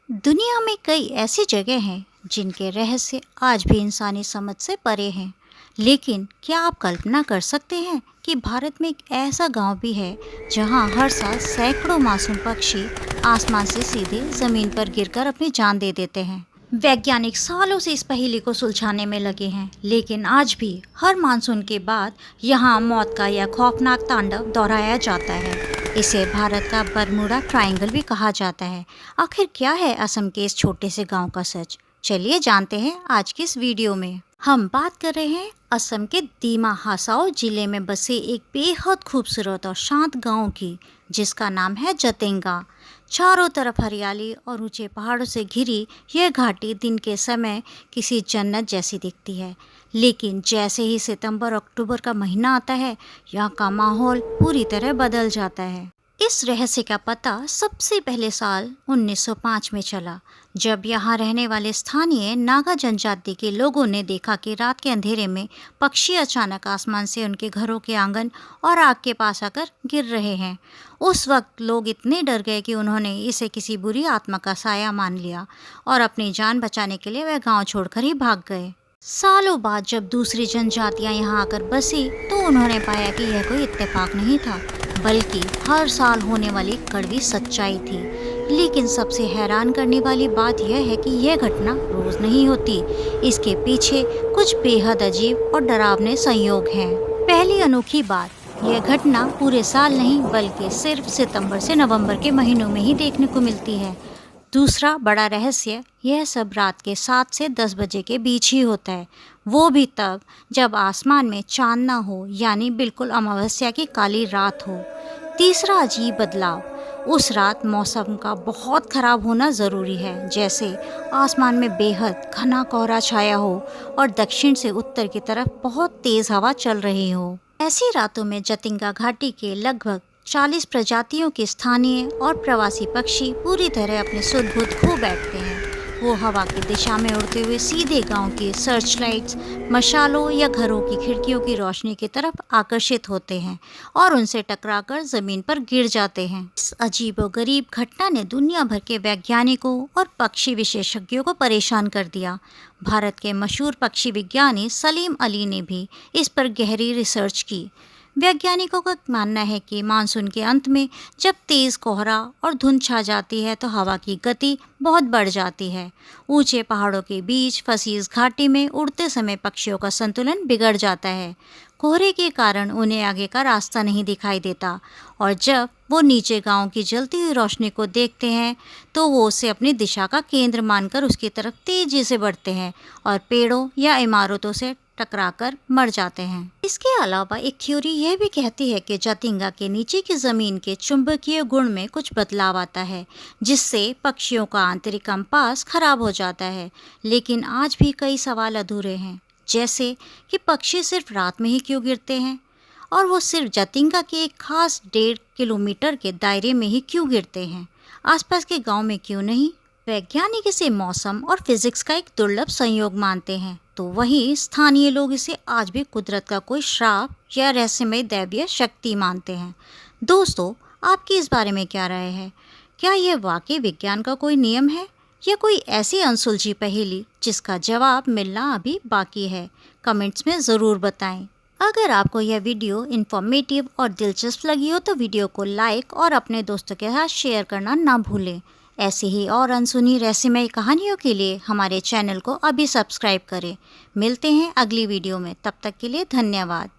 दुनिया में कई ऐसी जगह हैं जिनके रहस्य आज भी इंसानी समझ से परे हैं। लेकिन क्या आप कल्पना कर सकते हैं कि भारत में एक ऐसा गांव भी है जहां हर साल सैकड़ों मासूम पक्षी आसमान से सीधे जमीन पर गिरकर अपनी जान दे देते हैं। वैज्ञानिक सालों से इस पहेली को सुलझाने में लगे हैं, लेकिन आज भी हर मानसून के बाद यहाँ मौत का यह खौफनाक तांडव दोहराया जाता है। इसे भारत का बरमूडा ट्रायंगल भी कहा जाता है। आखिर क्या है असम के इस छोटे से गांव का सच? चलिए जानते हैं आज की इस वीडियो में। हम बात कर रहे हैं असम के दीमा हासाओ जिले में बसे एक बेहद खूबसूरत और शांत गांव की, जिसका नाम है जतिंगा। चारों तरफ हरियाली और ऊंचे पहाड़ों से घिरी यह घाटी दिन के समय किसी जन्नत जैसी दिखती है। लेकिन जैसे ही सितंबर अक्टूबर का महीना आता है, यहाँ का माहौल पूरी तरह बदल जाता है। इस रहस्य का पता सबसे पहले साल 1905 में चला, जब यहाँ रहने वाले स्थानीय नागा जनजाति के लोगों ने देखा कि रात के अंधेरे में पक्षी अचानक आसमान से उनके घरों के आंगन और आग के पास आकर गिर रहे हैं। उस वक्त लोग इतने डर गए कि उन्होंने इसे किसी बुरी आत्मा का साया मान लिया और अपनी जान बचाने के लिए वह गांव छोड़कर ही भाग गए। सालों बाद जब दूसरी जनजातियां यहाँ आकर बसी तो उन्होंने पाया कि यह कोई इत्तेफाक नहीं था, बल्कि हर साल होने वाली कड़वी सच्चाई थी। लेकिन सबसे हैरान करने वाली बात यह है कि यह घटना रोज नहीं होती। इसके पीछे कुछ बेहद अजीब और डरावने संयोग हैं। पहली अनोखी बात, यह घटना पूरे साल नहीं बल्कि सिर्फ सितंबर से नवंबर के महीनों में ही देखने को मिलती है। दूसरा बड़ा रहस्य, यह सब रात के 7 से 10 बजे के बीच ही होता है, वो भी तब जब आसमान में चांद ना हो, यानी बिल्कुल अमावस्या की काली रात हो। तीसरा अजीब बदलाव, उस रात मौसम का बहुत खराब होना ज़रूरी है, जैसे आसमान में बेहद घना कोहरा छाया हो और दक्षिण से उत्तर की तरफ बहुत तेज़ हवा चल रही हो। ऐसी रातों में जतिंगा घाटी के लगभग 40 प्रजातियों के स्थानीय और प्रवासी पक्षी पूरी तरह अपने सुध बुध खो बैठते हैं। वो हवा की दिशा में उड़ते हुए सीधे गांव की सर्च लाइट्स, मशालों या घरों की खिड़कियों की रोशनी की तरफ आकर्षित होते हैं और उनसे टकराकर जमीन पर गिर जाते हैं। इस अजीबोगरीब घटना ने दुनिया भर के वैज्ञानिकों और पक्षी विशेषज्ञों को परेशान कर दिया। भारत के मशहूर पक्षी विज्ञानी सलीम अली ने भी इस पर गहरी रिसर्च की। वैज्ञानिकों का मानना है कि मानसून के अंत में जब तेज़ कोहरा और धुंध छा जाती है तो हवा की गति बहुत बढ़ जाती है। ऊंचे पहाड़ों के बीच फंसी इस घाटी में उड़ते समय पक्षियों का संतुलन बिगड़ जाता है। कोहरे के कारण उन्हें आगे का रास्ता नहीं दिखाई देता और जब वो नीचे गांव की जलती हुई रोशनी को देखते हैं तो वो उसे अपनी दिशा का केंद्र मानकर उसकी तरफ तेजी से बढ़ते हैं और पेड़ों या इमारतों से टकराकर मर जाते हैं। इसके अलावा एक थ्योरी यह भी कहती है कि जतिंगा के नीचे की जमीन के चुंबकीय गुण में कुछ बदलाव आता है, जिससे पक्षियों का आंतरिक कंपास खराब हो जाता है। लेकिन आज भी कई सवाल अधूरे हैं, जैसे कि पक्षी सिर्फ रात में ही क्यों गिरते हैं और वो सिर्फ जतिंगा के एक खास 1.5 किलोमीटर के दायरे में ही क्यों गिरते हैं, आसपास के गांव में क्यों नहीं। वैज्ञानिक इसे मौसम और फिजिक्स का एक दुर्लभ संयोग मानते हैं, तो वहीं स्थानीय लोग इसे आज भी कुदरत का कोई श्राप या रहस्यमय दैवीय शक्ति मानते हैं। दोस्तों, आपकी इस बारे में क्या राय है? क्या यह वाकई विज्ञान का कोई नियम है या कोई ऐसी अनसुलझी पहेली जिसका जवाब मिलना अभी बाकी है? कमेंट्स में ज़रूर बताएं। अगर आपको यह वीडियो इन्फॉर्मेटिव और दिलचस्प लगी हो तो वीडियो को लाइक और अपने दोस्तों के साथ शेयर करना ना भूलें। ऐसी ही और अनसुनी रहस्यमय कहानियों के लिए हमारे चैनल को अभी सब्सक्राइब करें। मिलते हैं अगली वीडियो में, तब तक के लिए धन्यवाद।